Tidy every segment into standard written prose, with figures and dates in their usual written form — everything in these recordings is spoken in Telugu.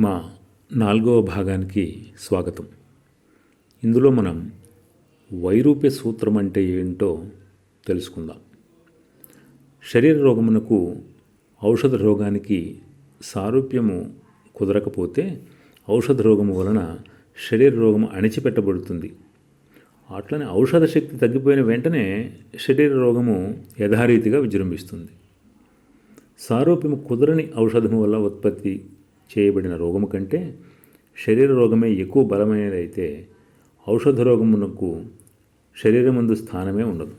మా 4వ భాగానికి స్వాగతం. ఇందులో మనం వైరూప్య సూత్రం అంటే ఏంటో తెలుసుకుందాం. శరీర రోగమునకు ఔషధ రోగానికి సారూప్యము కుదరకపోతే ఔషధ రోగము వలన శరీర రోగము అణిచిపెట్టబడుతుంది. అట్లనే ఔషధ శక్తి తగ్గిపోయిన వెంటనే శరీర రోగము యథారీతిగా విజృంభిస్తుంది. సారూప్యము కుదరని ఔషధము వల్ల ఉత్పత్తి చేయబడిన రోగము కంటే శరీర రోగమే ఎక్కువ బలమైనదైతే ఔషధ రోగమునకు శరీరమందు స్థానమే ఉండదు.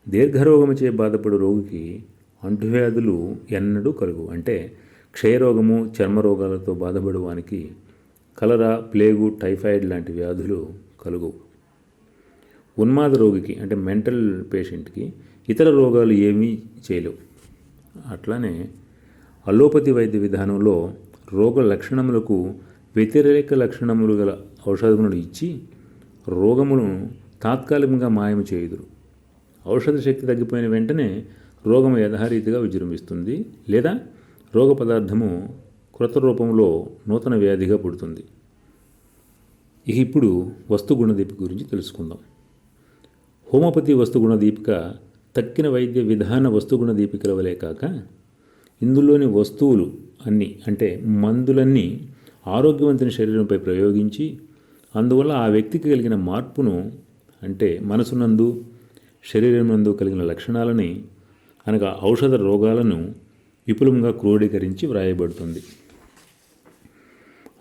దీర్ఘరోగముచే బాధపడు రోగికి అంటువ్యాధులు ఎన్నడూ కలుగు. అంటే క్షయరోగము, చర్మరోగాలతో బాధపడువానికి కలరా, ప్లేగు, టైఫాయిడ్ లాంటి వ్యాధులు కలుగు. ఉన్మాద రోగికి అంటే మెంటల్ పేషెంట్కి ఇతర రోగాలు ఏమీ చేయలేవు. అట్లానే అలోపతి వైద్య విధానంలో రోగ లక్షణములకు వ్యతిరేక లక్షణములు గల ఔషధములను ఇచ్చి రోగమును తాత్కాలికంగా మాయము చేయుదురు. ఔషధ శక్తి తగ్గిపోయిన వెంటనే రోగము యథారీతిగా విజృంభిస్తుంది, లేదా రోగ పదార్థము కృత రూపంలో నూతన వ్యాధిగా పుడుతుంది. ఇప్పుడు వస్తుగుణదీపిక గురించి తెలుసుకుందాం. హోమియోపతి వస్తుగుణదీపిక తక్కిన వైద్య విధాన వస్తుగుణదీపికల వలె కాక ఇందులోని వస్తువులు అన్నీ అంటే మందులన్నీ ఆరోగ్యవంతుని శరీరంపై ప్రయోగించి అందువల్ల ఆ వ్యక్తికి కలిగిన మార్పును అంటే మనసునందు శరీరమందు కలిగిన లక్షణాలని అనగా ఔషధ రోగాలను విపులంగా క్రోడీకరించి వ్రాయబడుతుంది.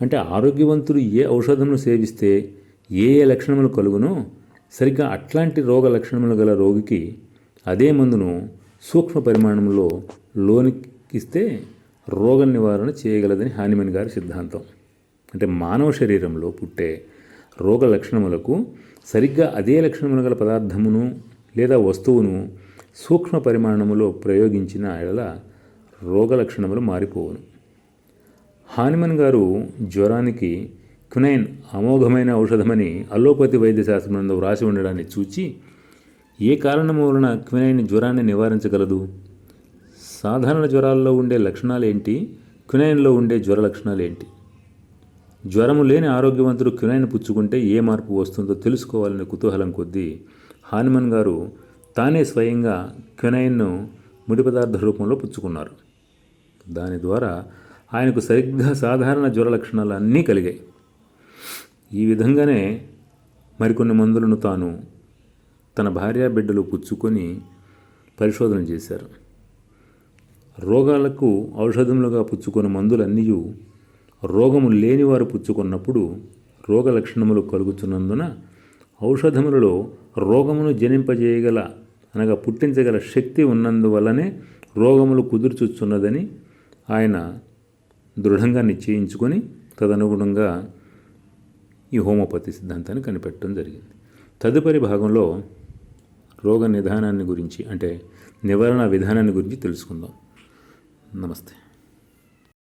అంటే ఆరోగ్యవంతుడు ఏ ఔషధమును సేవిస్తే ఏ లక్షణములు కలుగునో సరిగ్గా అట్లాంటి రోగ లక్షణములు గల రోగికి అదే మందును సూక్ష్మ పరిమాణంలో లోనికిస్తే రోగ నివారణ చేయగలదని హానిమన్ గారి సిద్ధాంతం. అంటే మానవ శరీరంలో పుట్టే రోగ లక్షణములకు సరిగ్గా అదే లక్షణములు గల పదార్థమును లేదా వస్తువును సూక్ష్మ పరిమాణములో ప్రయోగించిన ఎడల రోగ లక్షణములు మారిపోవును. హానిమన్ గారు జ్వరానికి క్వినైన్ అమోఘమైన ఔషధమని అలోపతి వైద్య శాస్త్రమునందు వ్రాసి ఉండడాన్ని చూచి ఏ కారణము వలన క్వినైన్ జ్వరాన్ని నివారించగలదు? సాధారణ జ్వరాల్లో ఉండే లక్షణాలు ఏంటి, క్వినైన్లో ఉండే జ్వర లక్షణాలు ఏంటి? జ్వరము లేని ఆరోగ్యవంతుడు క్వినైన్ పుచ్చుకుంటే ఏ మార్పు వస్తుందో తెలుసుకోవాలనే కుతూహలం కొద్దీ హానిమన్ గారు తానే స్వయంగా క్వినైన్ను ముడి పదార్థ రూపంలో పుచ్చుకున్నారు. దాని ద్వారా ఆయనకు సరిగ్గా సాధారణ జ్వర లక్షణాలు అన్నీ కలిగాయి. ఈ విధంగానే మరికొన్ని మందులను తాను తన భార్యా బిడ్డలు పుచ్చుకొని పరిశోధన చేశారు. రోగాలకు ఔషధములుగా పుచ్చుకున్న మందులన్నీ రోగము లేనివారు పుచ్చుకున్నప్పుడు రోగ లక్షణములు కలుగుతున్నందున ఔషధములలో రోగమును జనింపజేయగల అనగా పుట్టించగల శక్తి ఉన్నందువల్లనే రోగములు కుదుర్చుచున్నదని ఆయన దృఢంగా నిశ్చయించుకొని తదనుగుణంగా ఈ హోమియోపతి సిద్ధాంతాన్ని కనిపెట్టడం జరిగింది. తదుపరి భాగంలో రోగ నిదానాన్ని గురించి అంటే నివారణ విధానాన్ని గురించి తెలుసుకుందాం. నమస్తే.